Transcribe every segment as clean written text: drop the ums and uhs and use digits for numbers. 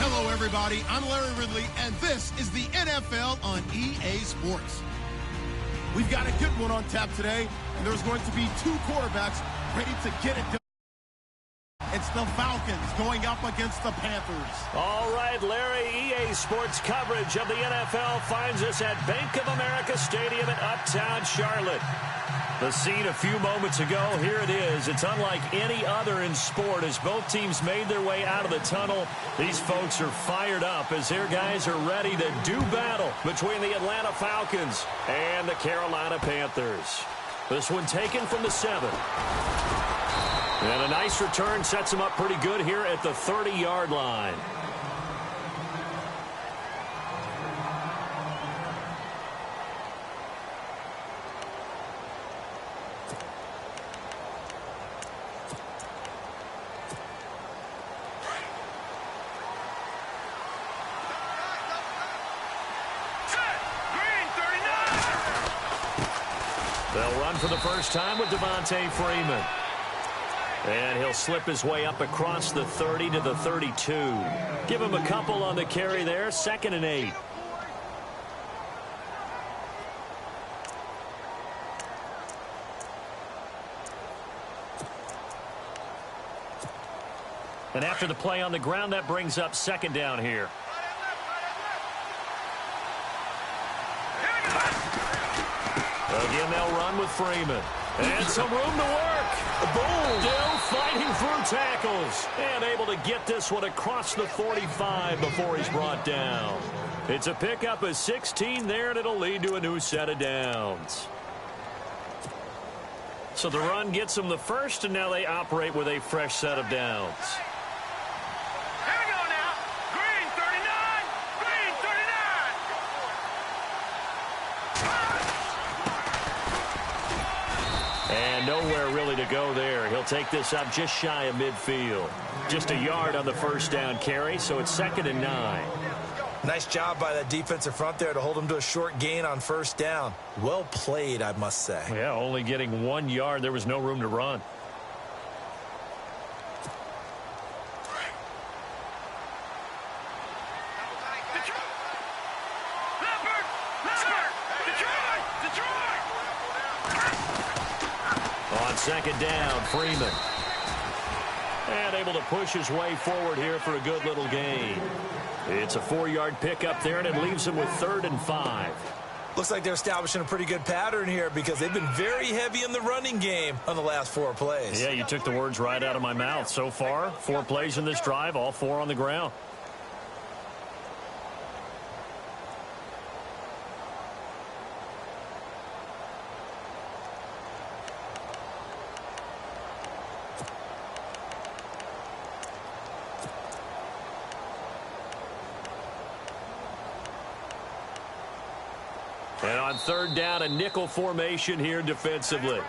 Hello, everybody. I'm Larry Ridley, and this is the NFL on EA Sports. We've got a good one on tap today, and there's going to be two quarterbacks ready to get it done. It's the Falcons going up against the Panthers. All right, Larry, EA Sports coverage of the NFL finds us at Bank of America Stadium in Uptown Charlotte. The scene a few moments ago, here it is. It's unlike any other in sport as both teams made their way out of the tunnel. These folks are fired up as their guys are ready to do battle between the Atlanta Falcons and the Carolina Panthers. This one taken from the 7. And a nice return sets them up pretty good here at the 30-yard line. They'll run for the first time with Devontae Freeman. And he'll slip his way up across the 30 to the 32. Give him a couple on the carry there. 2nd and 8. And after the play on the ground, that brings up 2nd down here. Again, they'll run with Freeman. And some room to work. Boom. Still fighting through tackles. And able to get this one across the 45 before he's brought down. It's a pickup of 16 there, and it'll lead to a new set of downs. So the run gets them the first, and now they operate with a fresh set of downs. And nowhere really to go there. He'll take this up just shy of midfield. Just a yard on the first down carry, so it's 2nd and 9. Nice job by that defensive front there to hold him to a short gain on first down. Well played, I must say. Yeah, only getting 1 yard. There was no room to run. On 2nd down, Freeman. And able to push his way forward here for a good little gain. It's a 4-yard pickup there, and it leaves him with 3rd and 5. Looks like they're establishing a pretty good pattern here because they've been very heavy in the running game on the last 4 plays. Yeah, you took the words right out of my mouth. So far, 4 plays in this drive, all 4 on the ground. And on 3rd down, a nickel formation here defensively.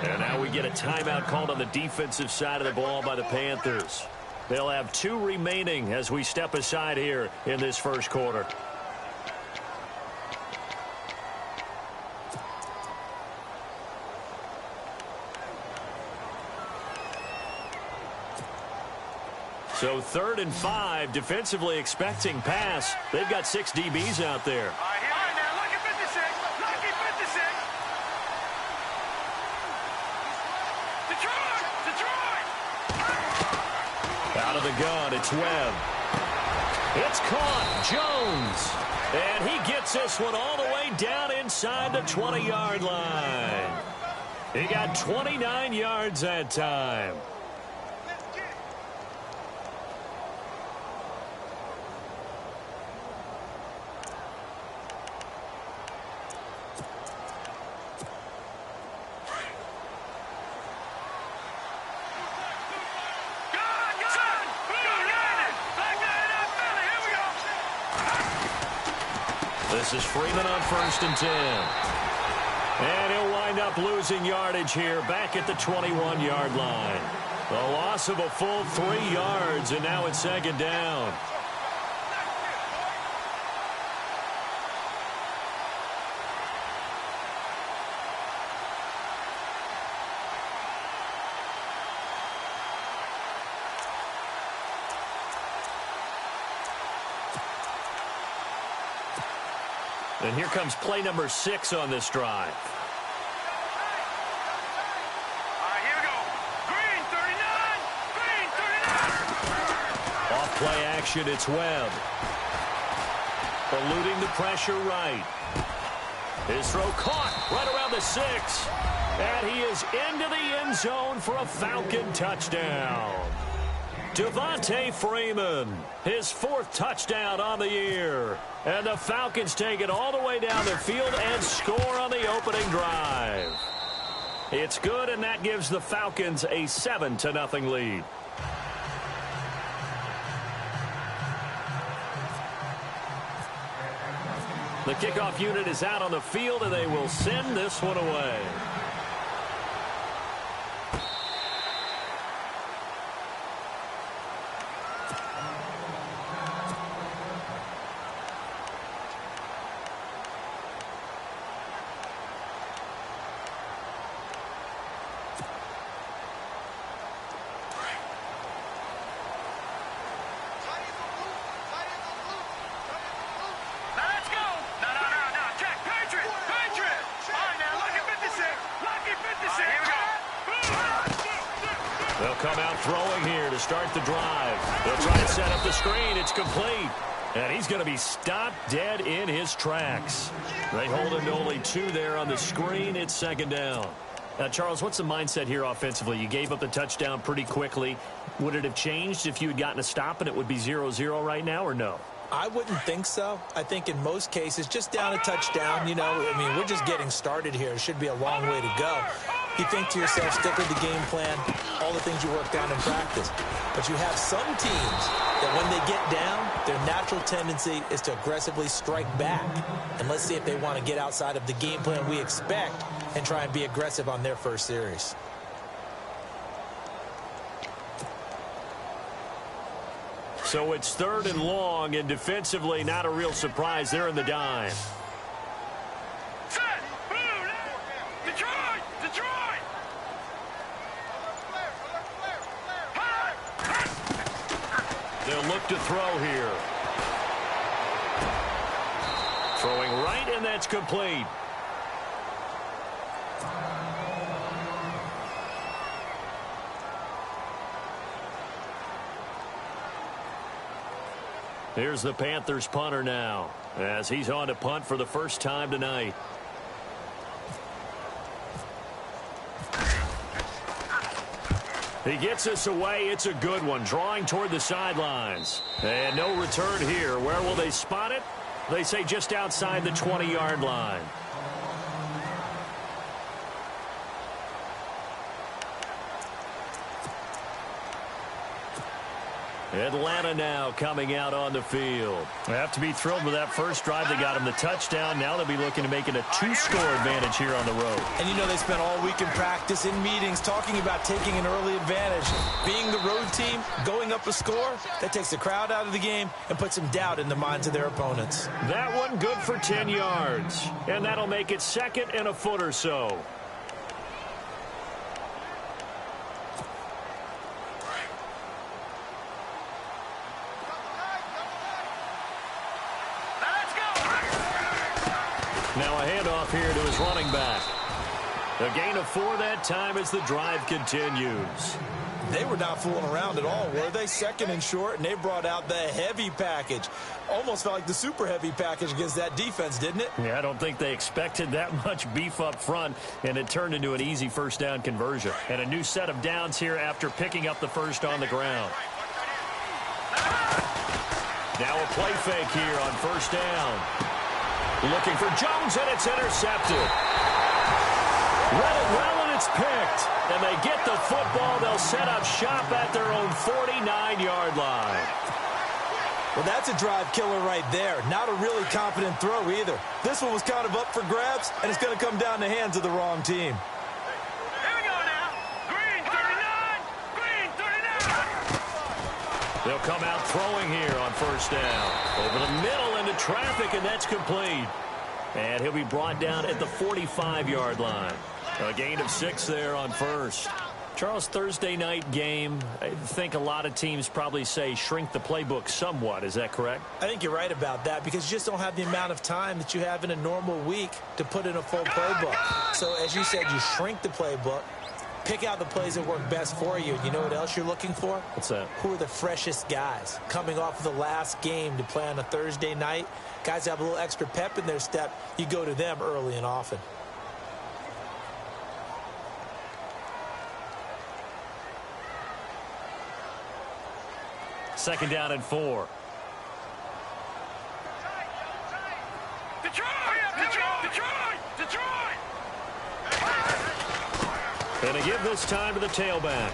And now we get a timeout called on the defensive side of the ball by the Panthers. They'll have 2 remaining as we step aside here in this first quarter. So 3rd and 5, defensively expecting pass. They've got 6 DBs out there. Out of the gun, it's Webb. It's caught, Jones. And he gets this one all the way down inside the 20-yard line. He got 29 yards that time. This is Freeman on 1st and 10. And he'll wind up losing yardage here back at the 21-yard line. A loss of a full 3 yards, and now it's 2nd down. And here comes play number 6 on this drive. Here we go. Green 39. Green 39. Off play action, it's Webb. Eluding the pressure right. His throw caught right around the 6. And he is into the end zone for a Falcon touchdown. Devontae Freeman, his 4th touchdown on the year. And the Falcons take it all the way down the field and score on the opening drive. It's good, and that gives the Falcons a 7-0 lead. The kickoff unit is out on the field, and they will send this one away. They'll come out throwing here to start the drive. They'll try to set up the screen. It's complete. And he's going to be stopped dead in his tracks. They hold him to only 2 there on the screen. It's 2nd down. Now, Charles, what's the mindset here offensively? You gave up the touchdown pretty quickly. Would it have changed if you had gotten a stop and it would be 0-0 right now, or no? I wouldn't think so. I think in most cases, just down a touchdown, you know, I mean, we're just getting started here. It should be a long way to go. You think to yourself, stick with the game plan, all the things you worked on in practice. But you have some teams that when they get down, their natural tendency is to aggressively strike back. And let's see if they want to get outside of the game plan we expect and try and be aggressive on their first series. So it's 3rd and long, and defensively not a real surprise. They're in the dime. They'll look to throw here. Throwing right, and that's complete. Here's the Panthers punter now, as he's on to punt for the first time tonight. He gets us away. It's a good one, drawing toward the sidelines. And no return here. Where will they spot it? They say just outside the 20-yard line. Atlanta now coming out on the field. They have to be thrilled with that first drive. They got him the touchdown. Now they'll be looking to make it a 2-score advantage here on the road. And you know they spent all week in practice, in meetings, talking about taking an early advantage. Being the road team, going up a score, that takes the crowd out of the game and puts some doubt in the minds of their opponents. That one good for 10 yards. And that'll make it 2nd and a foot or so. Now a handoff here to his running back. A gain of 4 that time as the drive continues. They were not fooling around at all, were they? 2nd and short, and they brought out the heavy package. Almost felt like the super heavy package against that defense, didn't it? Yeah, I don't think they expected that much beef up front, and it turned into an easy first down conversion. And a new set of downs here after picking up the first on the ground. Now a play fake here on first down. Looking for Jones, and it's intercepted. Read it well, and it's picked. And they get the football. They'll set up shop at their own 49-yard line. Well, that's a drive killer right there. Not a really confident throw either. This one was kind of up for grabs, and it's going to come down the hands of the wrong team. Here we go now. Green 39. Green 39. They'll come out throwing here on first down. Over the middle into traffic, and that's complete. And he'll be brought down at the 45-yard line. A gain of 6 there on first. Charles, Thursday night game, I think a lot of teams probably say shrink the playbook somewhat. Is that correct? I think you're right about that because you just don't have the amount of time that you have in a normal week to put in a full playbook. So, as you said, you shrink the playbook, pick out the plays that work best for you. You know what else you're looking for? What's that? Who are the freshest guys coming off of the last game to play on a Thursday night? Guys have a little extra pep in their step. You go to them early and often. Second down and 4. Detroit! Detroit! Detroit! And to give this time to the tailback.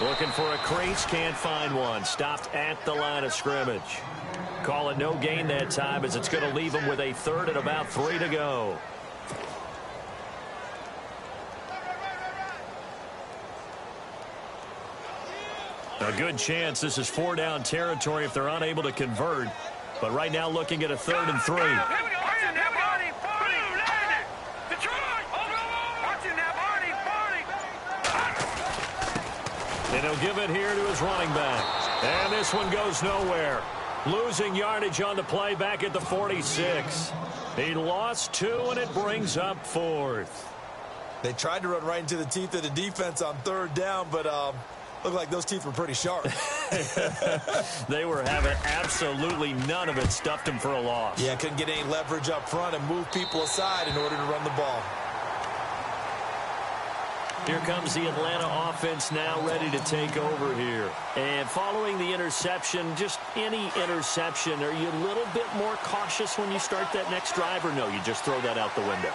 Looking for a crease, can't find one. Stopped at the line of scrimmage. Call it no gain that time as it's going to leave him with a third and about 3 to go. A good chance this is 4-down territory if they're unable to convert. But right now looking at a 3rd and 3. Here we go. Watching that body. Blue landed. Detroit. Watching that body. And he'll give it here to his running back. And this one goes nowhere. Losing yardage on the play back at the 46. He lost 2, and it brings up 4th. They tried to run right into the teeth of the defense on 3rd down, but looked like those teeth were pretty sharp. They were having absolutely none of it. Stuffed him for a loss. Yeah, couldn't get any leverage up front and move people aside in order to run the ball. Here comes the Atlanta offense now ready to take over here. And following the interception, just any interception, are you a little bit more cautious when you start that next drive, or no, you just throw that out the window?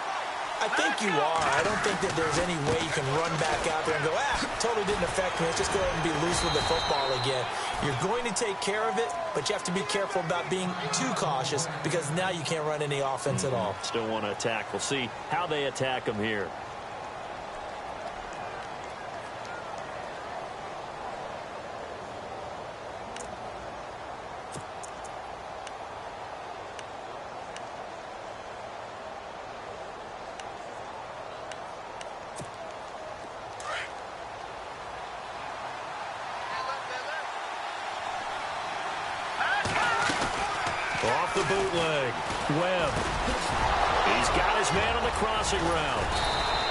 I think you are. I don't think that there's any way you can run back out there and go, totally didn't affect me. Let's just go ahead and be loose with the football again. You're going to take care of it, but you have to be careful about being too cautious because now you can't run any offense at all. Still want to attack. We'll see how they attack him here. Off the bootleg. Webb. He's got his man on the crossing route.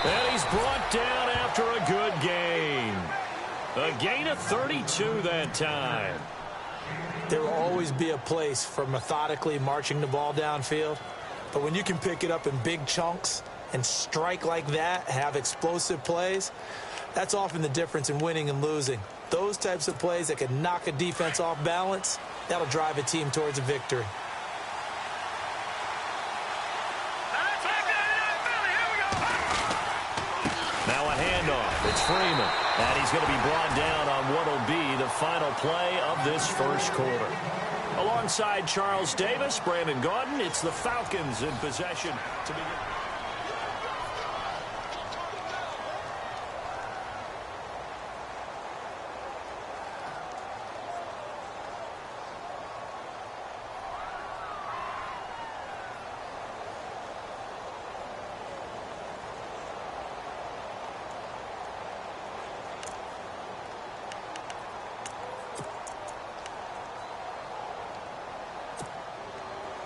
And he's brought down after a good gain. A gain of 32 that time. There will always be a place for methodically marching the ball downfield. But when you can pick it up in big chunks and strike like that, have explosive plays, that's often the difference in winning and losing. Those types of plays that can knock a defense off balance, that'll drive a team towards a victory. Now a handoff. It's Freeman. And he's going to be brought down on what will be the final play of this first quarter. Alongside Charles Davis, Brandon Gaudin, it's the Falcons in possession to begin.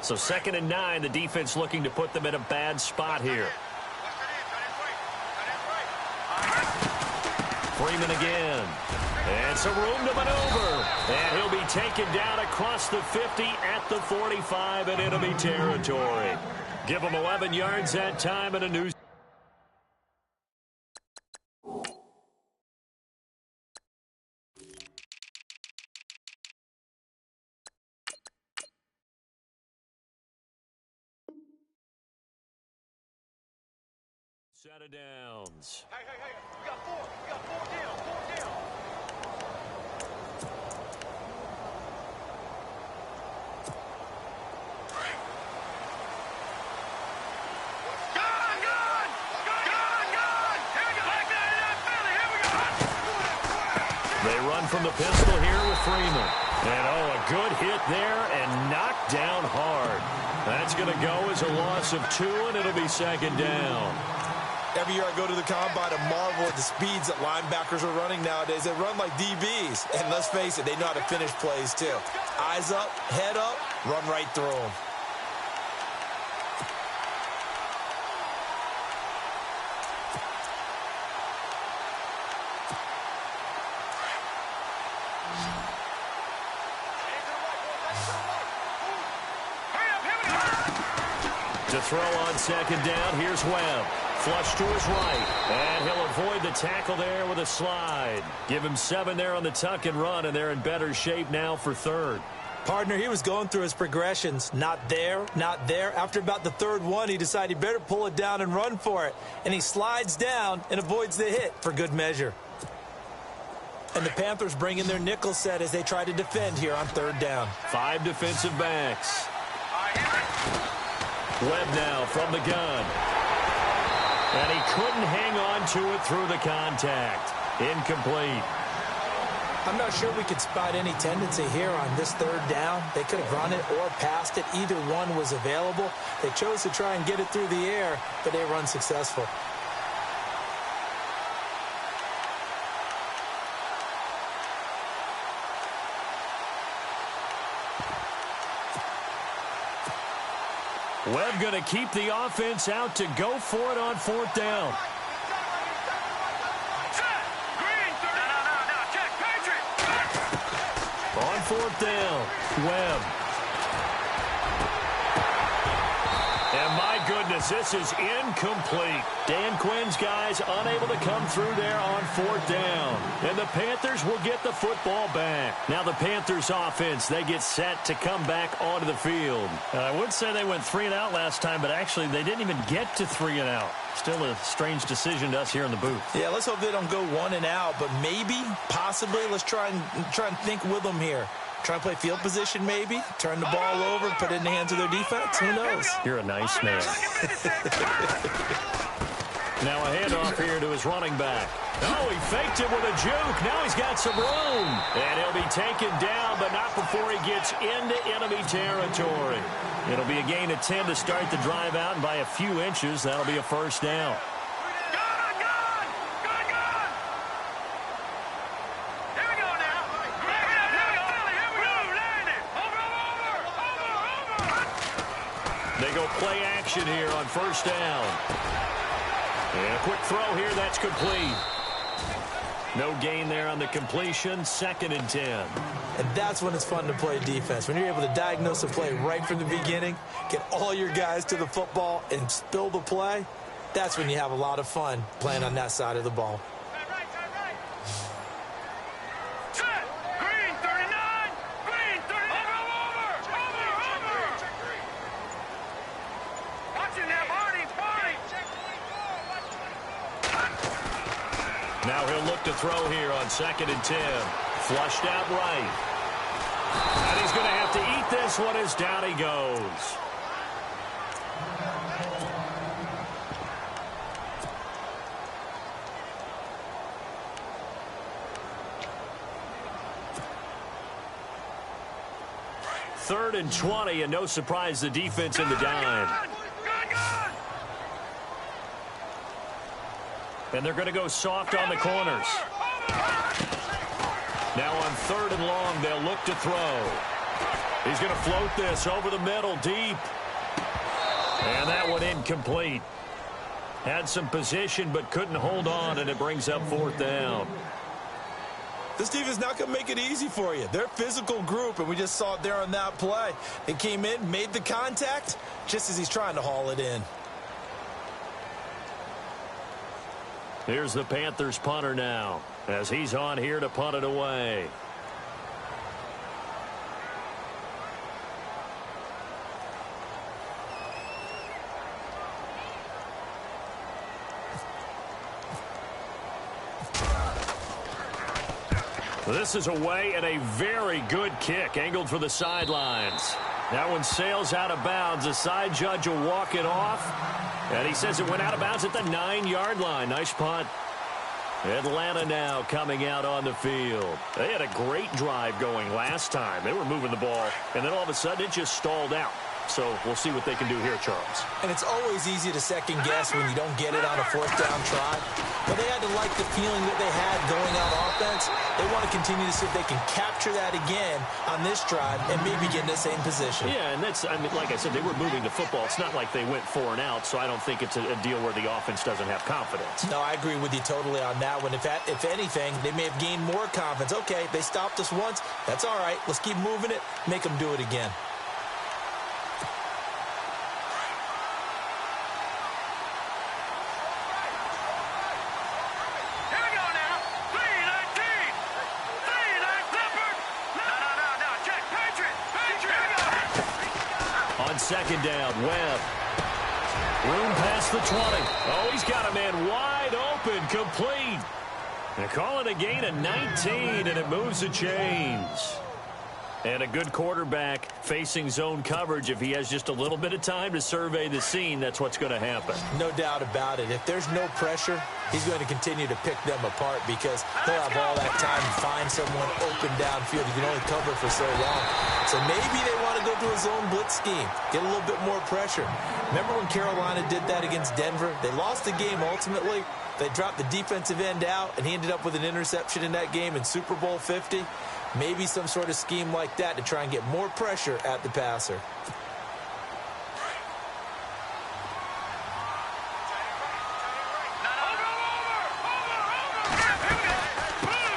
So 2nd and 9, the defense looking to put them in a bad spot here. Freeman again. And some room to maneuver. And he'll be taken down across the 50 at the 45 in enemy territory. Give him 11 yards that time and a new. Set of downs. Hey, we got 4. We got 4 down. 4 down. They run from the pistol here with Freeman. And, a good hit there and knocked down hard. That's going to go as a loss of 2, and it'll be second down. Every year I go to the combine, I marvel at the speeds that linebackers are running nowadays. They run like DBs. And let's face it, they know how to finish plays, too. Eyes up, head up, run right through them. To throw on second down, here's Webb. Flush to his right, and he'll avoid the tackle there with a slide. Give him 7 there on the tuck and run, and they're in better shape now for third. Partner, he was going through his progressions. Not there, not there. After about the third one, he decided he better pull it down and run for it. And he slides down and avoids the hit for good measure. And the Panthers bring in their nickel set as they try to defend here on third down. 5 defensive backs. Webb now from the gun. And he couldn't hang on to it through the contact. Incomplete. I'm not sure we could spot any tendency here on this third down. They could have run it or passed it. Either one was available. They chose to try and get it through the air, but they were unsuccessful. Webb going to keep the offense out to go for it on fourth down. On fourth down, Webb. And my goodness, this is incomplete. Dan Quinn's guys unable to come through there on fourth down. And the Panthers will get the football back. Now the Panthers offense, they get set to come back onto the field. I would say they went 3 and out last time, but actually they didn't even get to 3 and out. Still a strange decision to us here in the booth. Yeah, let's hope they don't go 1 and out, but maybe, possibly, let's try and think with them here. Try and play field position maybe, turn the ball over, put it in the hands of their defense. Who knows? You're a nice man. Now a handoff here to his running back. Oh, he faked it with a juke. Now he's got some room. And he'll be taken down, but not before he gets into enemy territory. It'll be a gain of 10 to start the drive out, and by a few inches, that'll be a first down. They go play action here on first down. And a quick throw here, that's complete. No gain there on the completion, 2nd and 10. And that's when it's fun to play defense. When you're able to diagnose a play right from the beginning, get all your guys to the football and spill the play, that's when you have a lot of fun playing on that side of the ball. Now he'll look to throw here on 2nd and 10. Flushed out right. And he's going to have to eat this one as down he goes. Third and 20, and no surprise the defense in the dime. And they're going to go soft on the corners. Now on 3rd and long, they'll look to throw. He's going to float this over the middle, deep. And that one incomplete. Had some position, but couldn't hold on, and it brings up 4th down. This defense is not going to make it easy for you. They're a physical group, and we just saw it there on that play. They came in, made the contact, just as he's trying to haul it in. Here's the Panthers punter now, as he's on here to punt it away. This is away and a very good kick, angled for the sidelines. That one sails out of bounds. The side judge will walk it off. And he says it went out of bounds at the 9-yard line. Nice punt. Atlanta now coming out on the field. They had a great drive going last time. They were moving the ball, and then all of a sudden it just stalled out. So we'll see what they can do here, Charles. And it's always easy to second guess when you don't get it on a fourth down try. But they had to like the feeling that they had going out offense. They want to continue to see if they can capture that again on this drive and maybe get in the same position. Yeah, and that's, I mean, like I said, they were moving the football. It's not like they went 4 and out, so I don't think it's a deal where the offense doesn't have confidence. No, I agree with you totally on that one. If anything, they may have gained more confidence. Okay, they stopped us once. That's all right. Let's keep moving it. Make them do it again. Second down, Webb. Room past the 20. Oh, he's got a man wide open, complete. They call it a gain of 19, and it moves the chains. And a good quarterback facing zone coverage. If he has just a little bit of time to survey the scene, that's what's going to happen. No doubt about it. If there's no pressure, he's going to continue to pick them apart because he'll have all that time to find someone open downfield. You can only cover for so long. So maybe they want to go to a zone blitz scheme, get a little bit more pressure. Remember when Carolina did that against Denver? They lost the game ultimately. They dropped the defensive end out, and he ended up with an interception in that game in Super Bowl 50. Maybe some sort of scheme like that to try and get more pressure at the passer.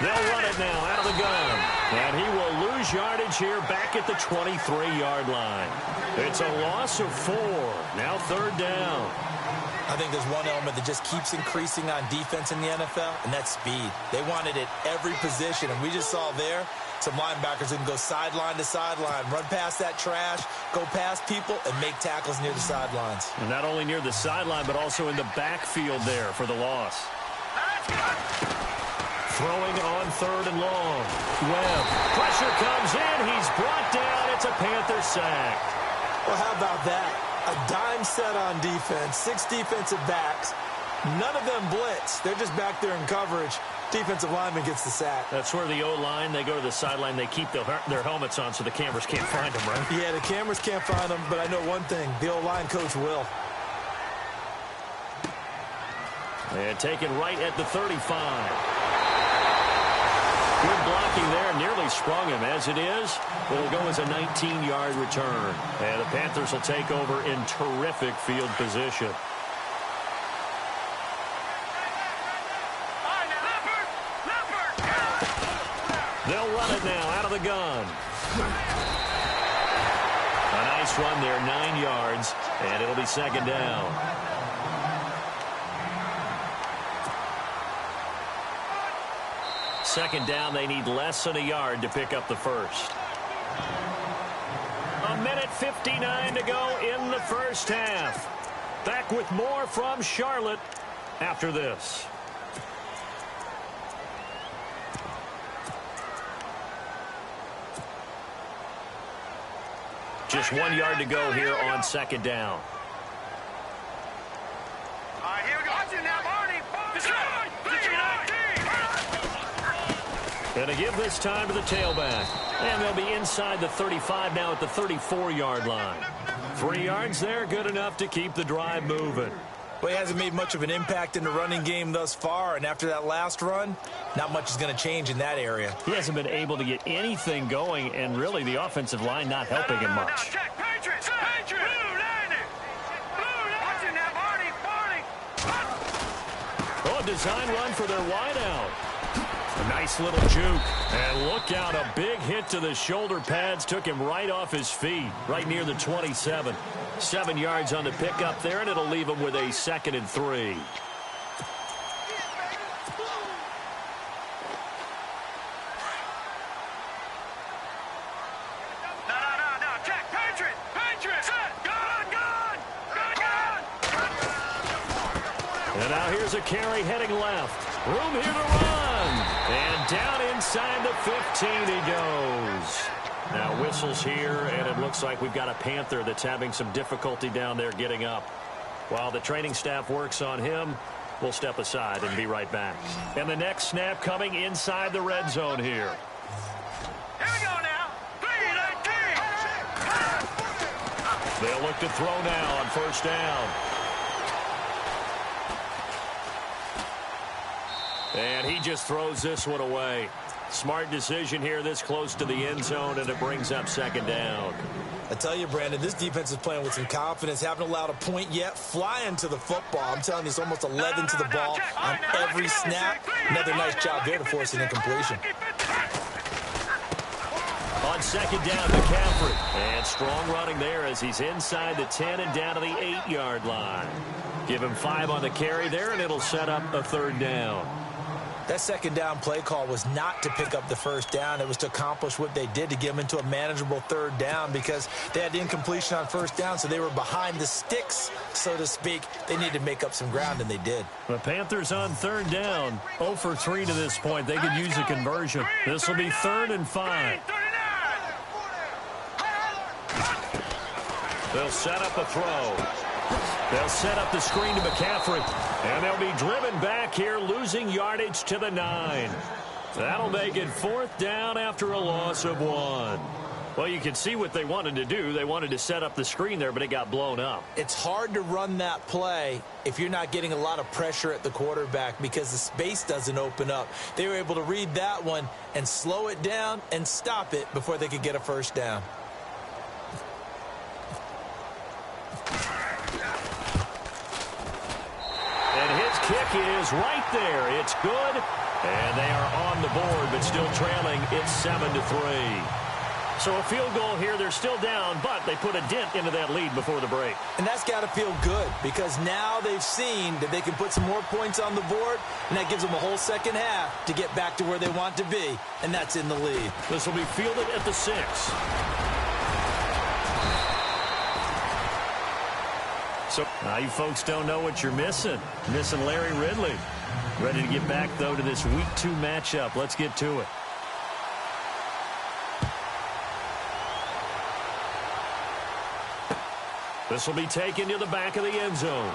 They'll run it now out of the gun. And he will lose yardage here back at the 23-yard line. It's a loss of 4. Now third down. I think there's one element that just keeps increasing on defense in the NFL, and that's speed. They want it at every position, and we just saw there some linebackers who can go sideline to sideline, run past that trash, go past people, and make tackles near the sidelines. And not only near the sideline, but also in the backfield there for the loss. Throwing on third and long. Webb. Pressure comes in. He's brought down. It's a Panther sack. Well, how about that? A dime set on defense, 6 defensive backs. None of them blitz. They're just back there in coverage. Defensive lineman gets the sack. That's where the O-line, they go to the sideline, they keep their helmets on so the cameras can't find them, right? Yeah, the cameras can't find them, but I know one thing. The O-line coach will. And taken right at the 35. Good blocking there, nearly sprung him. As it is, it'll go as a 19-yard return. And the Panthers will take over in terrific field position. They'll run it now out of the gun. A nice run there, 9 yards, and it'll be second down. Second down, they need less than a yard to pick up the first. 1:59 to go in the first half. Back with more from Charlotte after this. Just 1 yard to go here on second down. All right, here we go. Watch it now, Marty. And to give this time to the tailback. And they'll be inside the 35 now at the 34-yard line. 3 yards there, good enough to keep the drive moving. Well, he hasn't made much of an impact in the running game thus far, and after that last run, not much is going to change in that area. He hasn't been able to get anything going, and really the offensive line not helping him much. Check, Patriots! Patriots! Blue landing! Blue landing! Watch it now, Marty! Oh, a design run for their wideout. A nice little juke. And look out, a big hit to the shoulder pads. Took him right off his feet, right near the 27. 7 yards on the pickup there, and it'll leave him with a 2nd and 3. No. Check, Patriots! Patriots! Gun! And now here's a carry heading left. Room here to run. And down inside the 15 he goes. Now whistles here, and it looks like we've got a Panther that's having some difficulty down there getting up. While the training staff works on him, We'll step aside and be right back. And the next snap coming inside the red zone here. Here we go now. 3-19. They'll look to throw now on first down. And he just throws this one away. Smart decision here this close to the end zone, and it brings up second down. I tell you, Brandon, this defense is playing with some confidence. Haven't allowed a point yet. Flying to the football. I'm telling you, it's almost 11 to the ball on every snap. Another nice job there to force an incompletion. On second down, McCaffrey. And strong running there as he's inside the 10 and down to the 8-yard line. Give him 5 on the carry there, and it'll set up a third down. That second down play call was not to pick up the first down. It was to accomplish what they did, to get them into a manageable third down, because they had incompletion on first down, so they were behind the sticks, so to speak. They needed to make up some ground, and they did. The Panthers on third down, 0 for 3 to this point. They could use a conversion. This will be 3rd and 5. They'll set up a throw. They'll set up the screen to McCaffrey. And they'll be driven back here, losing yardage to the 9. That'll make it 4th down after a loss of 1. Well, you can see what they wanted to do. They wanted to set up the screen there, but it got blown up. It's hard to run that play if you're not getting a lot of pressure at the quarterback, because the space doesn't open up. They were able to read that one and slow it down and stop it before they could get a first down. Kick is right there. It's good. And they are on the board, but still trailing. It's 7-3. So a field goal here. They're still down, but they put a dent into that lead before the break. And that's got to feel good, because now they've seen that they can put some more points on the board, and that gives them a whole second half to get back to where they want to be, and that's in the lead. This will be fielded at the 6. So now you folks don't know what you're missing. Missing Larry Ridley. Ready to get back, though, to this Week 2 matchup. Let's get to it. This will be taken to the back of the end zone.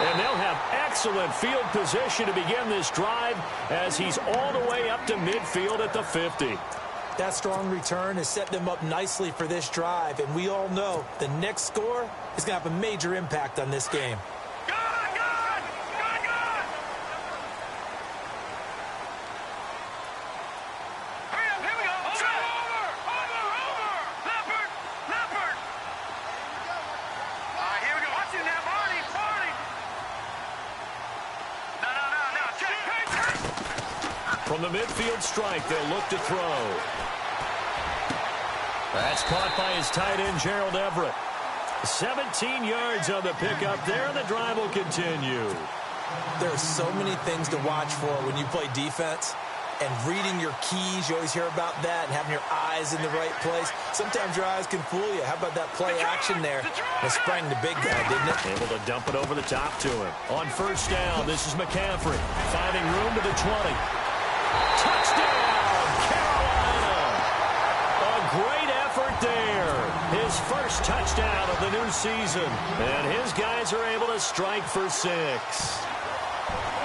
And they'll have excellent field position to begin this drive as he's all the way up to midfield at the 50. That strong return has set them up nicely for this drive, and we all know the next score is going to have a major impact on this game. Good! Hurry up, here we go. Over! Leopard! Here we go. Watch it now, Barney! No, check! From the midfield strike, they'll look to throw. That's caught by his tight end, Gerald Everett. 17 yards on the pickup there, and the drive will continue. There are so many things to watch for when you play defense, and reading your keys, you always hear about that, and having your eyes in the right place. Sometimes your eyes can fool you. How about that play action there? It sprang the big guy, didn't it? Able to dump it over the top to him. On first down, this is McCaffrey, finding room to the 20. Touchdown, Carolina! A great effort there. His first touchdown of the new season. And his guys are able to strike for 6.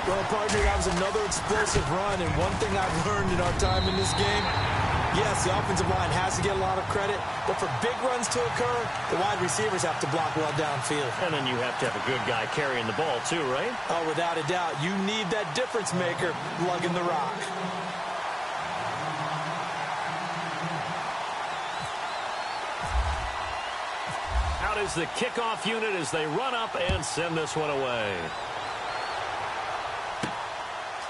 Well, partner, that was another explosive run, and one thing I've learned in our time in this game, yes, the offensive line has to get a lot of credit, but for big runs to occur, the wide receivers have to block well downfield. And then you have to have a good guy carrying the ball too, right? Oh, without a doubt. You need that difference maker lugging the rock. Out is the kickoff unit as they run up and send this one away.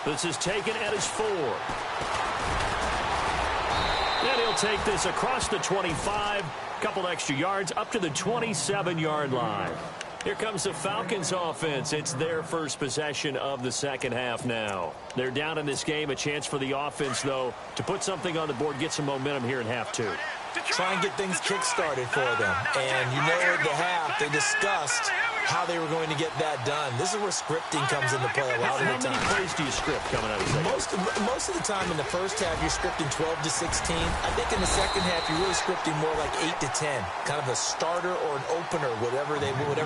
This is taken at his 4. And he'll take this across the 25. Couple extra yards up to the 27-yard line. Here comes the Falcons offense. It's their first possession of the second half now. They're down in this game. A chance for the offense, though, to put something on the board, get some momentum here in half 2. Try and get things kick-started for them. And you know at the half, they discussed how they were going to get that done. This is where scripting comes into play a lot of the time. How many plays do you script coming out of the second? Most of the time in the first half, you're scripting 12 to 16. I think in the second half, you're really scripting more like 8 to 10. Kind of a starter or an opener, whatever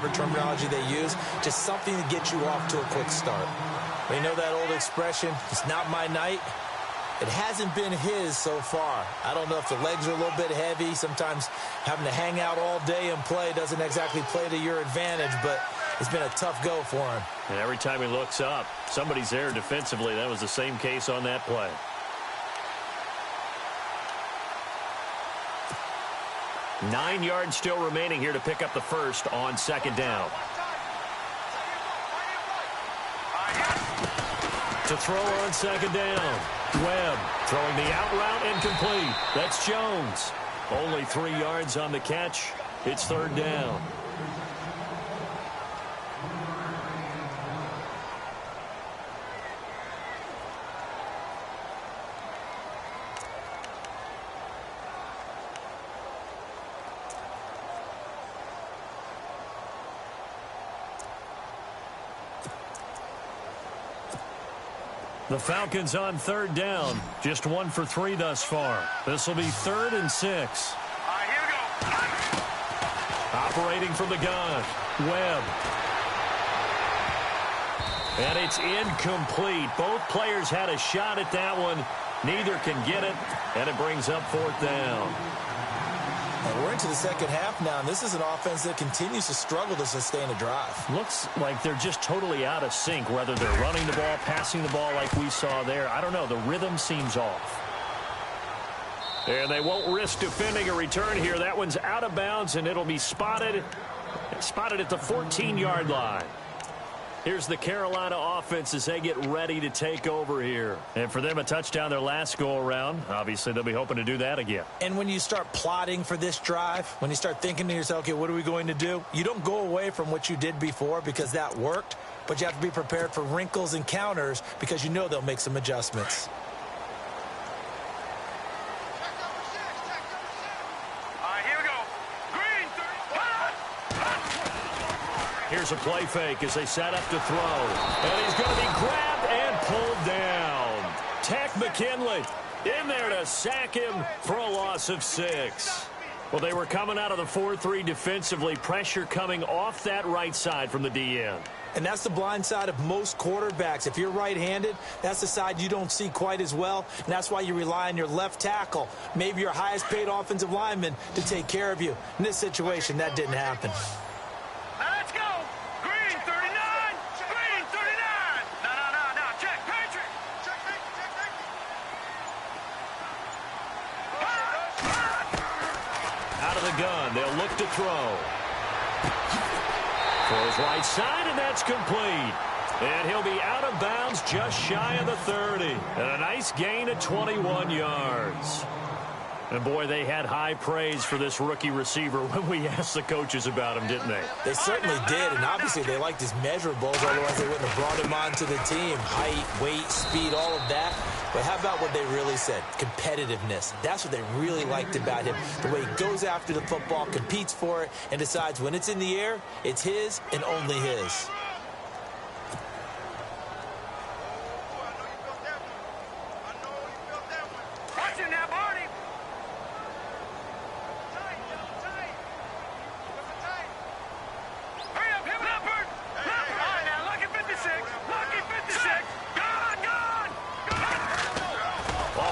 terminology they use. Just something to get you off to a quick start. We know that old expression, it's not my night. It hasn't been his so far. I don't know if the legs are a little bit heavy. Sometimes having to hang out all day and play doesn't exactly play to your advantage, but it's been a tough go for him. And every time he looks up, somebody's there defensively. That was the same case on that play. Nine yards still remaining here to pick up the first on second down. To throw on second down. Webb throwing the out route incomplete. That's Jones. Only 3 yards on the catch. It's third down. The Falcons on third down. Just 1 for 3 thus far. This will be 3rd and 6. All right, here we go. Operating from the gun. Webb. And it's incomplete. Both players had a shot at that one. Neither can get it. And it brings up 4th down. And we're into the second half now, and this is an offense that continues to struggle to sustain a drive. Looks like they're just totally out of sync, whether they're running the ball, passing the ball like we saw there. I don't know. The rhythm seems off. And they won't risk defending a return here. That one's out of bounds, and it'll be spotted at the 14-yard line. Here's the Carolina offense as they get ready to take over here. And for them, a touchdown their last go-around. Obviously, they'll be hoping to do that again. And when you start plotting for this drive, when you start thinking to yourself, okay, what are we going to do? You don't go away from what you did before because that worked, but you have to be prepared for wrinkles and counters because you know they'll make some adjustments. Here's a play fake as they set up to throw. And he's going to be grabbed and pulled down. Tech McKinley in there to sack him for a loss of 6. Well, they were coming out of the 4-3 defensively. Pressure coming off that right side from the DN. And that's the blind side of most quarterbacks. If you're right-handed, that's the side you don't see quite as well. And that's why you rely on your left tackle, maybe your highest-paid offensive lineman, to take care of you. In this situation, that didn't happen. Let's go. Green 39. Green 39. No. Check. Patrick. Check. Out of the gun, they'll look to throw. Throws right side, and that's complete. And he'll be out of bounds just shy of the 30. And a nice gain of 21 yards. And, boy, they had high praise for this rookie receiver when we asked the coaches about him, didn't they? They certainly did, and obviously they liked his measurables, otherwise they wouldn't have brought him onto the team. Height, weight, speed, all of that. But how about what they really said? Competitiveness. That's what they really liked about him. The way he goes after the football, competes for it, and decides when it's in the air, it's his and only his.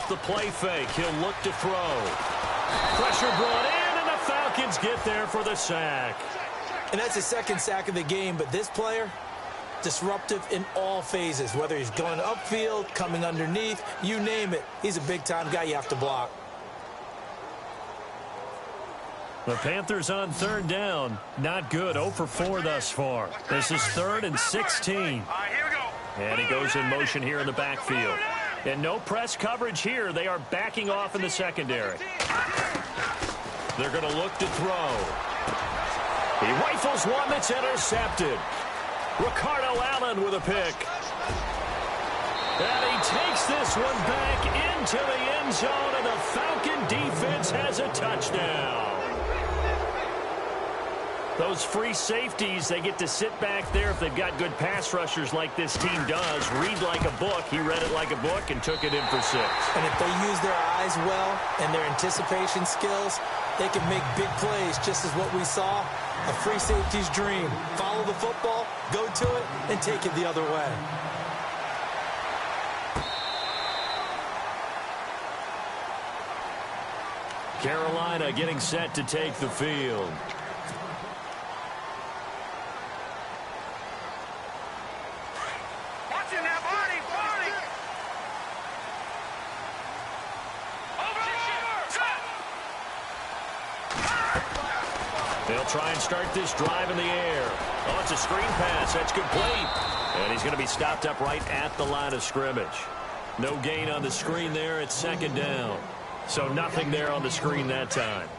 The play fake. He'll look to throw. Pressure brought in, and the Falcons get there for the sack. And that's the second sack of the game, but this player, disruptive in all phases, whether he's going upfield, coming underneath, you name it. He's a big-time guy you have to block. The Panthers on third down. Not good. 0 for 4 thus far. This is 3rd and 16. All right, here we go. And he goes in motion here in the backfield. And no press coverage here. They are backing off in the secondary. They're going to look to throw. He rifles one that's intercepted. Ricardo Allen with a pick. And he takes this one back into the end zone, and the Falcon defense has a touchdown. Those free safeties, they get to sit back there if they've got good pass rushers like this team does. Read like a book. He read it like a book and took it in for 6. And if they use their eyes well and their anticipation skills, they can make big plays, just as what we saw. A free safety's dream. Follow the football, go to it, and take it the other way. Carolina getting set to take the field. Watching that body. They'll try and start this drive in the air. Oh, it's a screen pass. That's complete. And he's going to be stopped up right at the line of scrimmage. No gain on the screen there. It's 2nd down. So nothing there on the screen that time.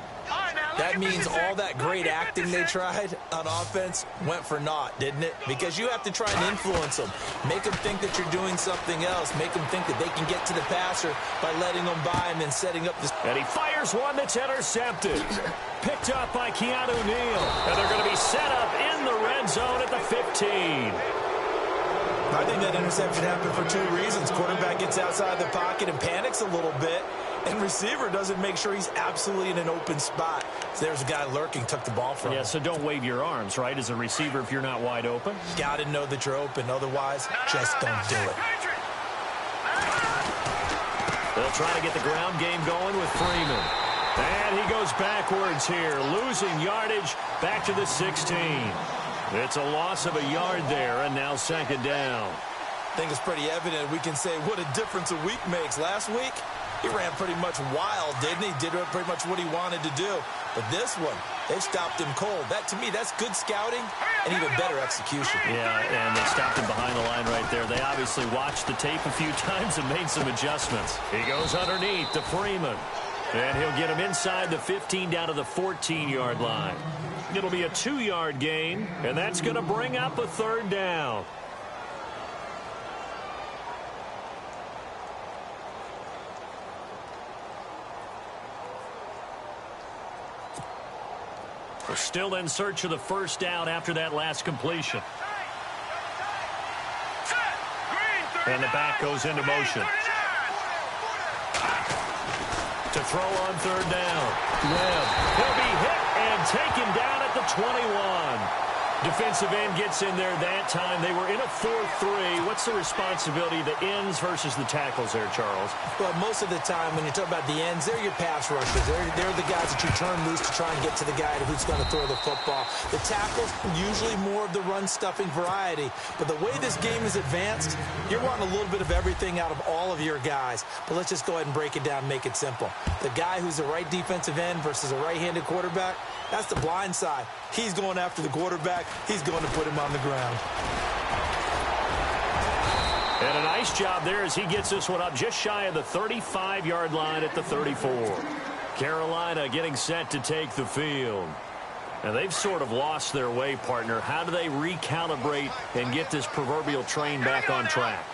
That means all that great acting they tried on offense went for naught, didn't it? Because you have to try and influence them. Make them think that you're doing something else. Make them think that they can get to the passer by letting them by and then setting up this. And he fires one that's intercepted. Picked up by Keanu Neal. And they're going to be set up in the red zone at the 15. I think that interception happened for 2 reasons. Quarterback gets outside the pocket and panics a little bit. And receiver doesn't make sure he's absolutely in an open spot. So there's a guy lurking, took the ball from him. Yeah, so don't wave your arms, right, as a receiver if you're not wide open. Got to know that you're open. Otherwise, just don't do it. They'll try to get the ground game going with Freeman. And he goes backwards here, losing yardage back to the 16. It's a loss of a yard there, and now 2nd down. I think it's pretty evident. We can say what a difference a week makes. Last week, he ran pretty much wild, didn't he? Did pretty much what he wanted to do. But this one, they stopped him cold. That, to me, that's good scouting and even better execution. Yeah, and they stopped him behind the line right there. They obviously watched the tape a few times and made some adjustments. He goes underneath to Freeman. And he'll get him inside the 15 down to the 14-yard line. It'll be a 2-yard gain, and that's going to bring up a 3rd down. We're still in search of the 1st down after that last completion. And the back goes into motion. To throw on 3rd down. Webb. He'll be hit and taken down at the 21. Defensive end gets in there that time. They were in a 4-3. What's the responsibility, the ends versus the tackles there, Charles? Well, most of the time when you talk about the ends, they're your pass rushers. They're the guys that you turn loose to try and get to the guy who's going to throw the football. The tackles, usually more of the run-stuffing variety. But the way this game is advanced, you're wanting a little bit of everything out of all of your guys. But let's just go ahead and break it down and make it simple. The guy who's the right defensive end versus a right-handed quarterback, that's the blind side. He's going after the quarterback. He's going to put him on the ground. And a nice job there as he gets this one up just shy of the 35-yard line at the 34. Carolina getting set to take the field. And they've sort of lost their way, partner. How do they recalibrate and get this proverbial train back on track?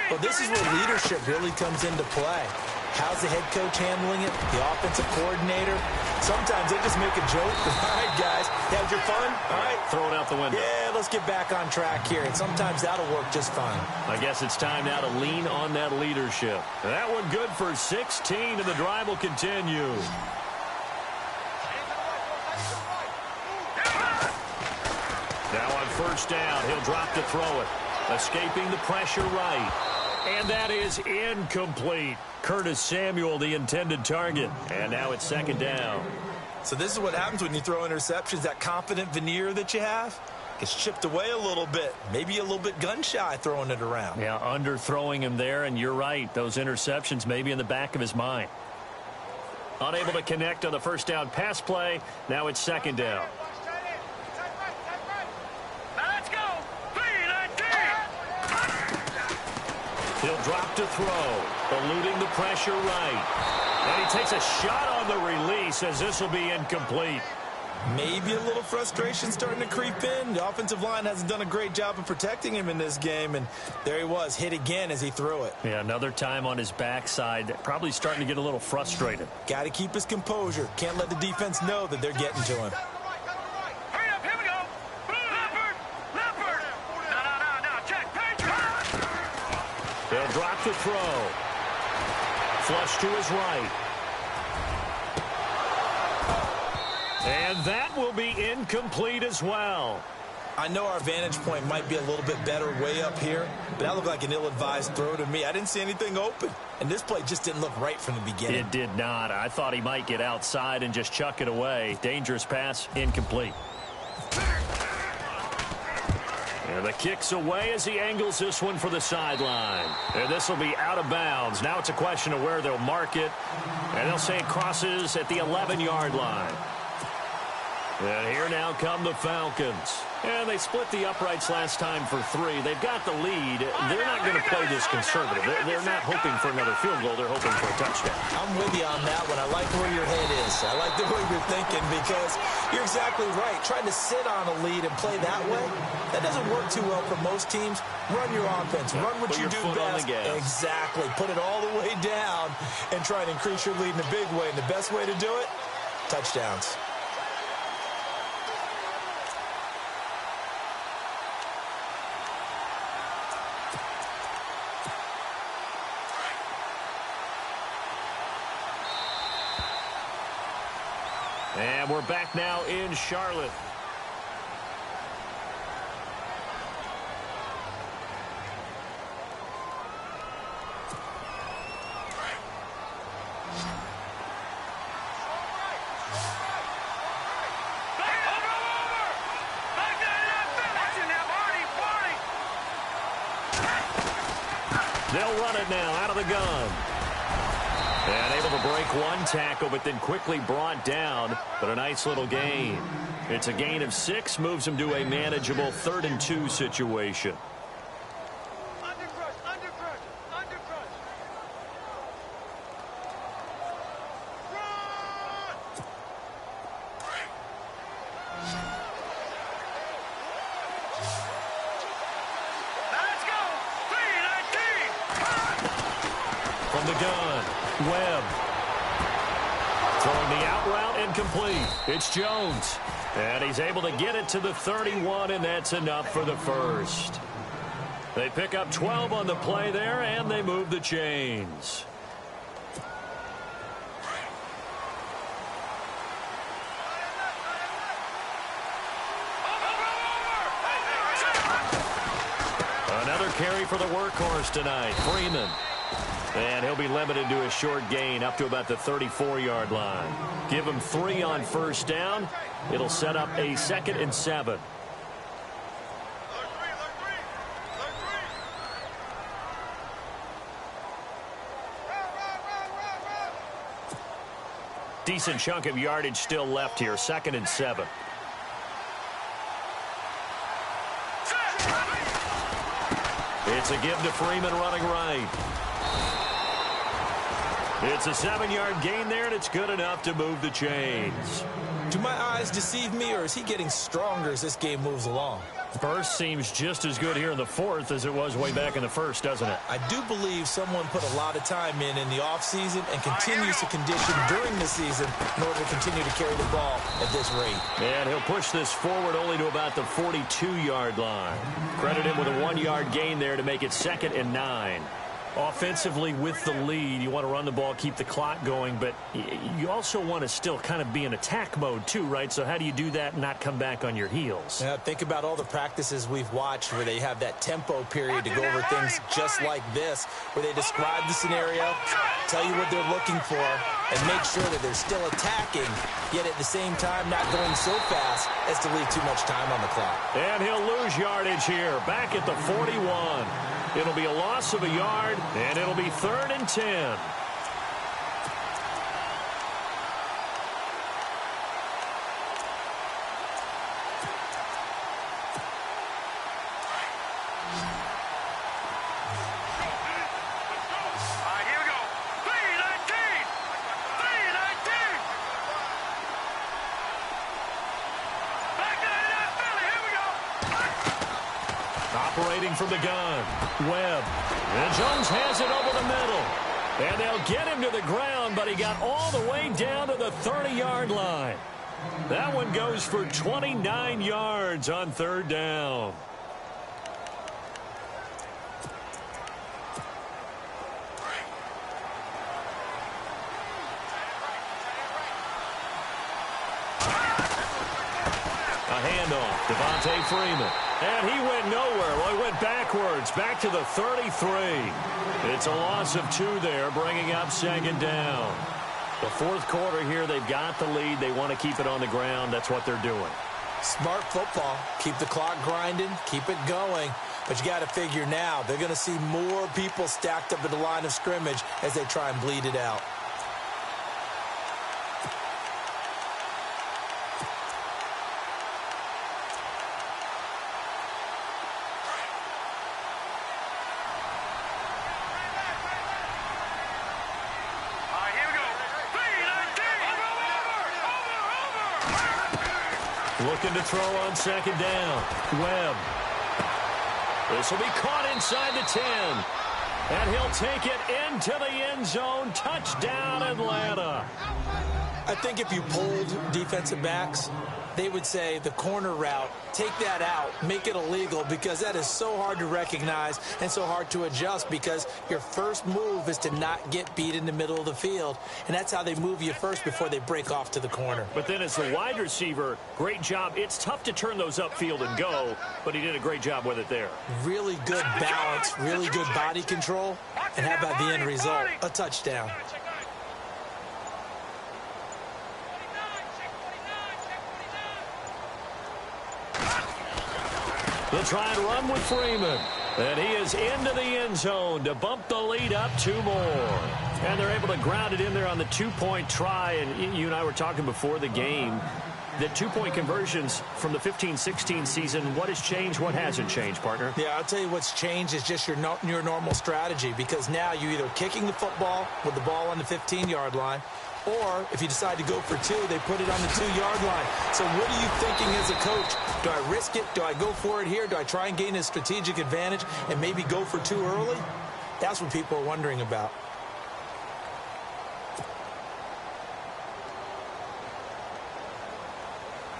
Well, this is where leadership really comes into play. How's the head coach handling it? The offensive coordinator? Sometimes they just make a joke. All right, guys, had your fun? All right. Throw it out the window. Yeah, let's get back on track here. And sometimes that'll work just fine. I guess it's time now to lean on that leadership. That one good for 16, and the drive will continue. Now on 1st down, he'll drop to throw it. Escaping the pressure right. And that is incomplete. Curtis Samuel, the intended target. And now it's 2nd down. So this is what happens when you throw interceptions. That confident veneer that you have gets chipped away a little bit. Maybe a little bit gun-shy throwing it around. Yeah, underthrowing him there, and you're right. Those interceptions may be in the back of his mind. Unable to connect on the 1st down pass play. Now it's 2nd down. He'll drop to throw, eluding the pressure right. And he takes a shot on the release as this will be incomplete. Maybe a little frustration starting to creep in. The offensive line hasn't done a great job of protecting him in this game, and there he was, hit again as he threw it. Yeah, another time on his backside, probably starting to get a little frustrated. Got to keep his composure. Can't let the defense know that they're getting to him. Hurry up, here we go. They'll drop the throw. Flush to his right. And that will be incomplete as well. I know our vantage point might be a little bit better way up here, but that looked like an ill-advised throw to me. I didn't see anything open, and this play just didn't look right from the beginning. It did not. I thought he might get outside and just chuck it away. Dangerous pass, incomplete. And the kick's away as he angles this one for the sideline. And this will be out of bounds. Now it's a question of where they'll mark it, and they'll say it crosses at the 11-yard line. And here now come the Falcons. And they split the uprights last time for 3. They've got the lead. They're not going to play this conservative. They're not hoping for another field goal. They're hoping for a touchdown. I'm with you on that one. I like where your head is. I like the way you're thinking because you're exactly right. Trying to sit on a lead and play that way, that doesn't work too well for most teams. Run your offense. Run what you do best. Exactly. Put it all the way down and try and increase your lead in a big way. And the best way to do it, touchdowns. And we're back now in Charlotte. They'll run it now out of the gun. And able to break one tackle, but then quickly brought down. But a nice little gain. It's a gain of 6, moves him to a manageable 3rd and 2 situation. From the gun, Webb. Throwing the out route incomplete. It's Jones. And he's able to get it to the 31, and that's enough for the first. They pick up 12 on the play there, and they move the chains. Another carry for the workhorse tonight, Freeman. And he'll be limited to a short gain up to about the 34-yard line. Give him 3 on first down. It'll set up a 2nd and 7. Decent chunk of yardage still left here. 2nd and 7. It's a give to Freeman running right. It's a 7-yard gain there, and it's good enough to move the chains. Do my eyes deceive me, or is he getting stronger as this game moves along? Burst seems just as good here in the 4th as it was way back in the 1st, doesn't it? I do believe someone put a lot of time in the offseason and continues to condition during the season in order to continue to carry the ball at this rate. And he'll push this forward only to about the 42-yard line. Credit him with a 1-yard gain there to make it 2nd and 9. Offensively, with the lead, you want to run the ball, keep the clock going, but you also want to still kind of be in attack mode too, right? So how do you do that and not come back on your heels? Yeah, think about all the practices we've watched where they have that tempo period to go over things just like this, where they describe the scenario, tell you what they're looking for, and make sure that they're still attacking, yet at the same time not going so fast as to leave too much time on the clock. And he'll lose yardage here, back at the 41. It'll be a loss of a yard, and it'll be 3rd and 10. Operating from the gun, Webb. And Jones has it over the middle. And they'll get him to the ground, but he got all the way down to the 30-yard line. That one goes for 29 yards on 3rd down. handoff. Devontae Freeman. And he went nowhere. Well, he went backwards, back to the 33. It's a loss of 2 there, bringing up second down. The fourth quarter here, they've got the lead. They want to keep it on the ground. That's what they're doing. Smart football. Keep the clock grinding. Keep it going. But you got to figure now, they're going to see more people stacked up at the line of scrimmage as they try and bleed it out. Looking to throw on second down. Webb. This will be caught inside the 10. And he'll take it into the end zone. Touchdown, Atlanta. I think if you polled defensive backs, they would say the corner route, take that out, make it illegal, because that is so hard to recognize and so hard to adjust, because your first move is to not get beat in the middle of the field. And that's how they move you first before they break off to the corner. But then as the wide receiver, great job. It's tough to turn those upfield and go, but he did a great job with it there. Really good balance, really good body control. And how about the end result? A touchdown. They'll try and run with Freeman. And he is into the end zone to bump the lead up 2 more. And they're able to ground it in there on the 2-point try. And you and I were talking before the game. The 2-point conversions from the 15-16 season, what has changed, what hasn't changed, partner? Yeah, I'll tell you what's changed is just your normal strategy, because now you're either kicking the football with the ball on the 15-yard line, or if you decide to go for 2, they put it on the 2-yard line. So what are you thinking as a coach? Do I risk it? Do I go for it here? Do I try and gain a strategic advantage and maybe go for 2 early? That's what people are wondering about.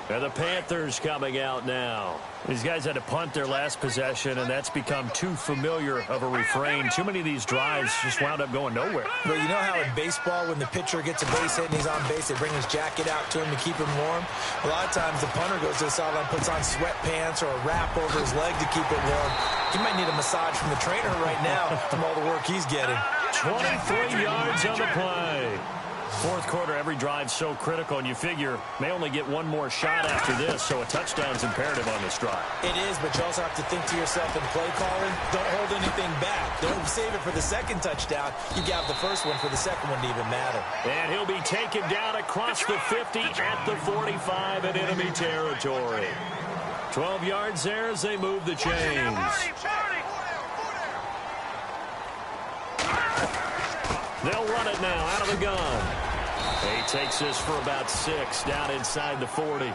And the Panthers coming out now. These guys had to punt their last possession, and that's become too familiar of a refrain. Too many of these drives just wound up going nowhere. But you know how in baseball, when the pitcher gets a base hit and he's on base, they bring his jacket out to him to keep him warm? A lot of times the punter goes to the sideline, puts on sweatpants or a wrap over his leg to keep it warm. He might need a massage from the trainer right now from all the work he's getting. 23 yards on the play. Fourth quarter, every drive's so critical, and you figure may only get one more shot after this, so a touchdown's imperative on this drive. It is, but you also have to think to yourself in play calling, don't hold anything back. Don't save it for the second touchdown. You got the first one for the second one to even matter. And he'll be taken down across the 50 at the 45 in enemy territory. 12 yards there as they move the chains. They'll run it now out of the gun. He takes this for about 6 down inside the 40.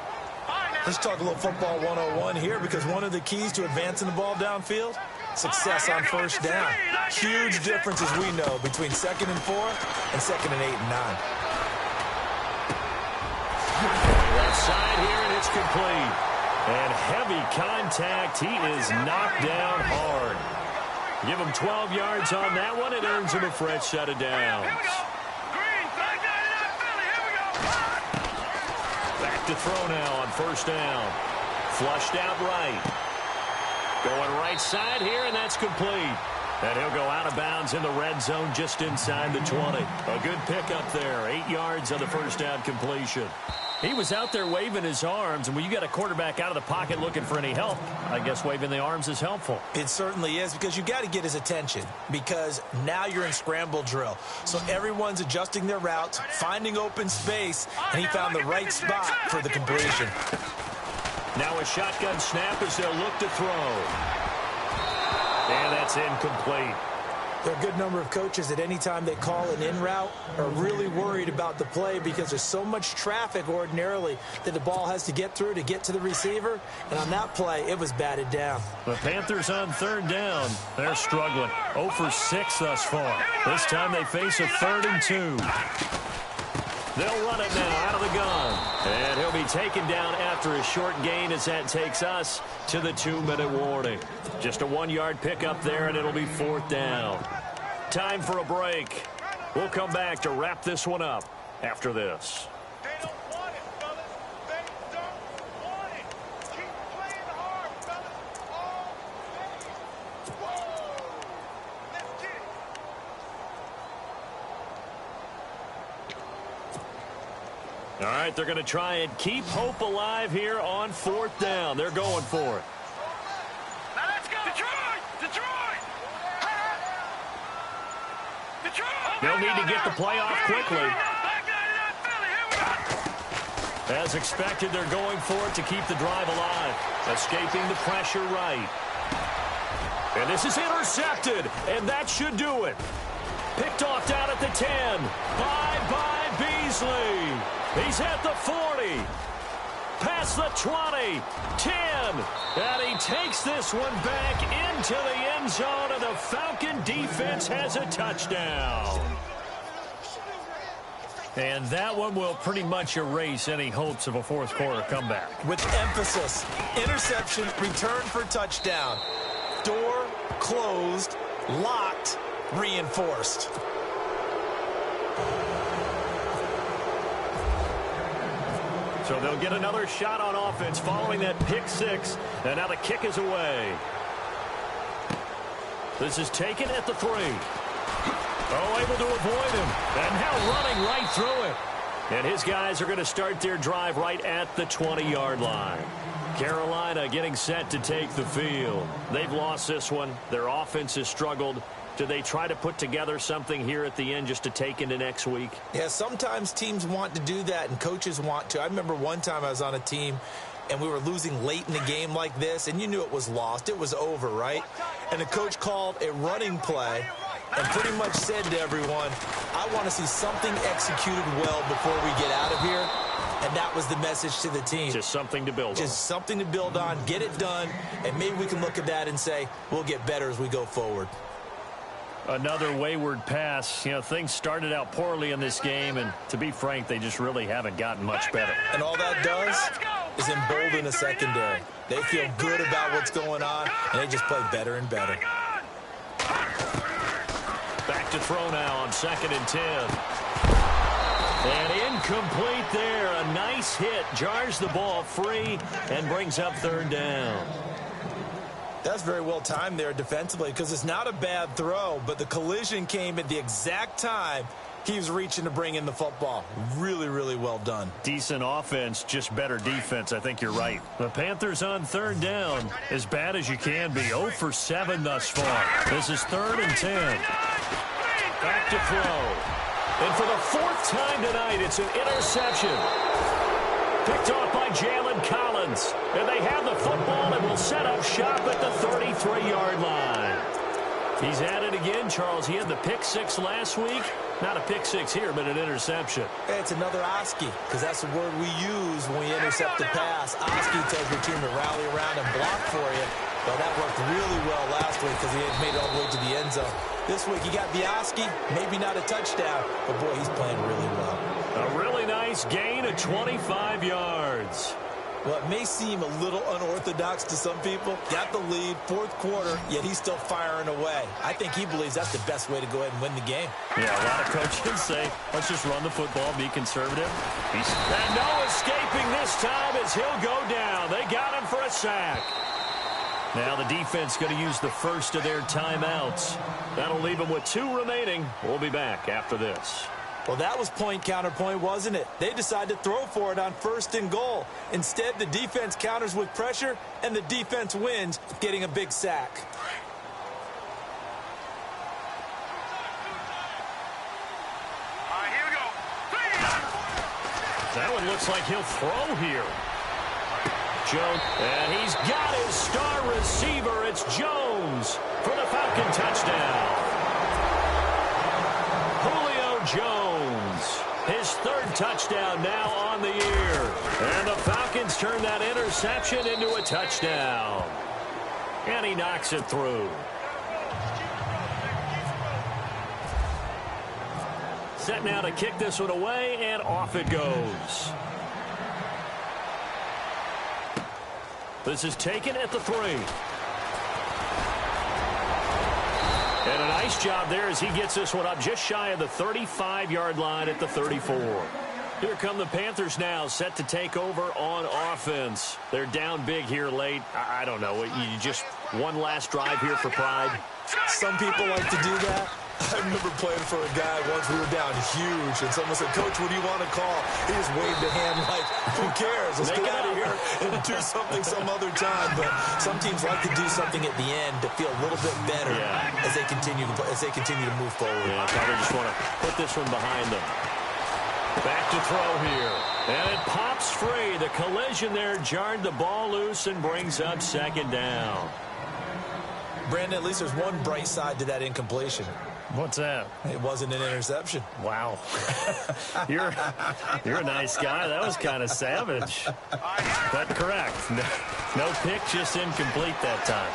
Let's talk a little football 101 here, because one of the keys to advancing the ball downfield, success on first down. Huge difference, as we know, between 2nd and 4 and 2nd and 8 and 9. Left side here, and it's complete. And heavy contact. He is knocked down hard. Give him 12 yards on that one. It earns him a fresh set of downs. Back to throw now on first down. Flushed out right. Going right side here, and that's complete. And he'll go out of bounds in the red zone just inside the 20. A good pickup there. 8 yards on the first down completion. He was out there waving his arms, and when you got a quarterback out of the pocket looking for any help, I guess waving the arms is helpful. It certainly is, because you got to get his attention, because now you're in scramble drill. So everyone's adjusting their routes, finding open space, and he found the right spot for the completion. Now a shotgun snap as they'll look to throw. And that's incomplete. There are a good number of coaches that any time they call an in route are really worried about the play, because there's so much traffic ordinarily that the ball has to get through to get to the receiver. And on that play, it was batted down. The Panthers on third down. They're struggling. 0 for 6 thus far. This time they face a 3rd and 2. They'll run it now out of the gun. And he'll be taken down after a short gain as that takes us to the 2-minute warning. Just a 1-yard pickup there, and it'll be 4th down. Time for a break. We'll come back to wrap this one up after this. All right, they're going to try and keep hope alive here on 4th down. They're going for it. Now let's go. Detroit! Detroit! Detroit! They'll need to get the play off quickly. As expected, they're going for it to keep the drive alive. Escaping the pressure right. And this is intercepted, and that should do it. Picked off down at the 10. Bye-bye, Beasley. He's at the 40. Past the 20. 10. And he takes this one back into the end zone, and the Falcon defense has a touchdown. And that one will pretty much erase any hopes of a fourth quarter comeback. With emphasis, interception, return for touchdown. Door closed, locked, reinforced. So they'll get another shot on offense following that pick six. And now the kick is away. This is taken at the 3. Oh, able to avoid him. And now running right through it. And his guys are going to start their drive right at the 20-yard line. Carolina getting set to take the field. They've lost this one. Their offense has struggled. Do they try to put together something here at the end just to take into next week? Yeah, sometimes teams want to do that and coaches want to. I remember one time I was on a team and we were losing late in the game like this, and you knew it was lost. It was over, right? And the coach called a running play and pretty much said to everyone, I want to see something executed well before we get out of here. And that was the message to the team. Just something to build on. Just something to build on, get it done, and maybe we can look at that and say, we'll get better as we go forward. Another wayward pass. You know, things started out poorly in this game, and to be frank, they just really haven't gotten much better. And all that does is embolden the secondary. They feel good about what's going on, and they just play better and better. Back to throw now on 2nd and 10. And incomplete there. A nice hit. Jars the ball free and brings up 3rd down. That's very well timed there defensively because it's not a bad throw, but the collision came at the exact time he was reaching to bring in the football. Really, really well done. Decent offense, just better defense. I think you're right. The Panthers on 3rd down, as bad as you can be. 0 for 7 thus far. This is 3rd and 10. Back to throw. And for the 4th time tonight, it's an interception. Picked off by Jalen Collins. And they have the football and will set up shop at the 33-yard line. He's at it again, Charles. He had the pick six last week. Not a pick six here, but an interception. Hey, it's another Oski, because that's the word we use when we intercept the pass. Oski tells your team to rally around and block for you. Well, that worked really well last week because he had made it all the way to the end zone. This week, he got the Oski, maybe not a touchdown, but boy, he's playing really well. A really nice gain of 25 yards. Well, it may seem a little unorthodox to some people. Got the lead, 4th quarter, yet he's still firing away. I think he believes that's the best way to go ahead and win the game. Yeah, a lot of coaches say, let's just run the football, be conservative. And no escaping this time as he'll go down. They got him for a sack. Now the defense going to use the first of their timeouts. That'll leave them with 2 remaining. We'll be back after this. Well, that was point counterpoint, wasn't it? They decided to throw for it on 1st and goal. Instead, the defense counters with pressure, and the defense wins, getting a big sack. All right, here we go. That one looks like he'll throw here. Jones, and he's got his star receiver. It's Jones for the Falcon touchdown. Julio Jones, his 3rd touchdown now on the year. And the Falcons turn that interception into a touchdown. And he knocks it through. Set now to kick this one away, and off it goes. This is taken at the 3. And a nice job there as he gets this one up just shy of the 35-yard line at the 34. Here come the Panthers now, set to take over on offense. They're down big here late. I don't know. You just one last drive here for pride. Some people like to do that. I remember playing for a guy once. We were down huge, and someone said, "Coach, what do you want to call?" He just waved a hand like, "Who cares? Let's get out of here and do something some other time." But some teams like to do something at the end to feel a little bit better as they continue to move forward. Yeah, probably just want to put this one behind them. Back to throw here. And it pops free. The collision there jarred the ball loose and brings up second down. Brandon, at least there's one bright side to that incompletion. What's that? It wasn't an interception. Wow. You're a nice guy. That was kind of savage. But correct. No pick, just incomplete that time.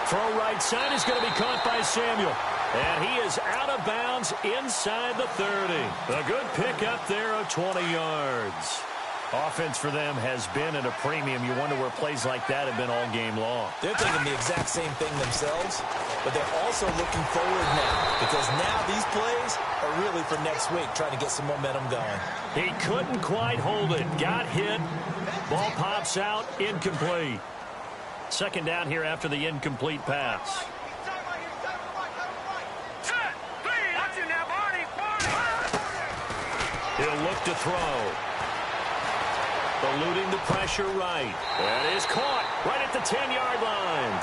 Throw right side is going to be caught by Samuel. And he is out of bounds inside the 30. A good pick up there of 20 yards. Offense for them has been at a premium. You wonder where plays like that have been all game long. They're thinking the exact same thing themselves, but they're also looking forward now because now these plays are really for next week, trying to get some momentum going. He couldn't quite hold it. Got hit. Ball pops out. Incomplete. Second down here after the incomplete pass. He'll look to throw. Eluding the pressure right. That is caught right at the 10-yard line.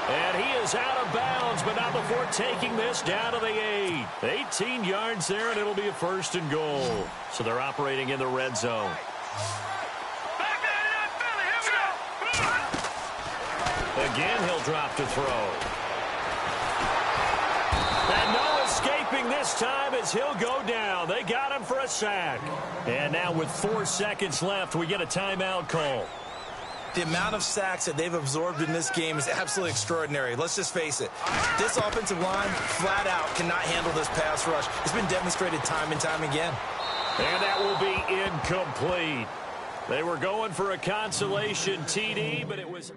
And he is out of bounds, but not before taking this down to the 8. 18 yards there, and it'll be a first and goal. So they're operating in the red zone. Again, he'll drop to throw. And no escaping this time as he'll go down. They got him for a sack. And now with 4 seconds left, we get a timeout call. The amount of sacks that they've absorbed in this game is absolutely extraordinary. Let's just face it. This offensive line, flat out, cannot handle this pass rush. It's been demonstrated time and time again. And that will be incomplete. They were going for a consolation TD, but it was...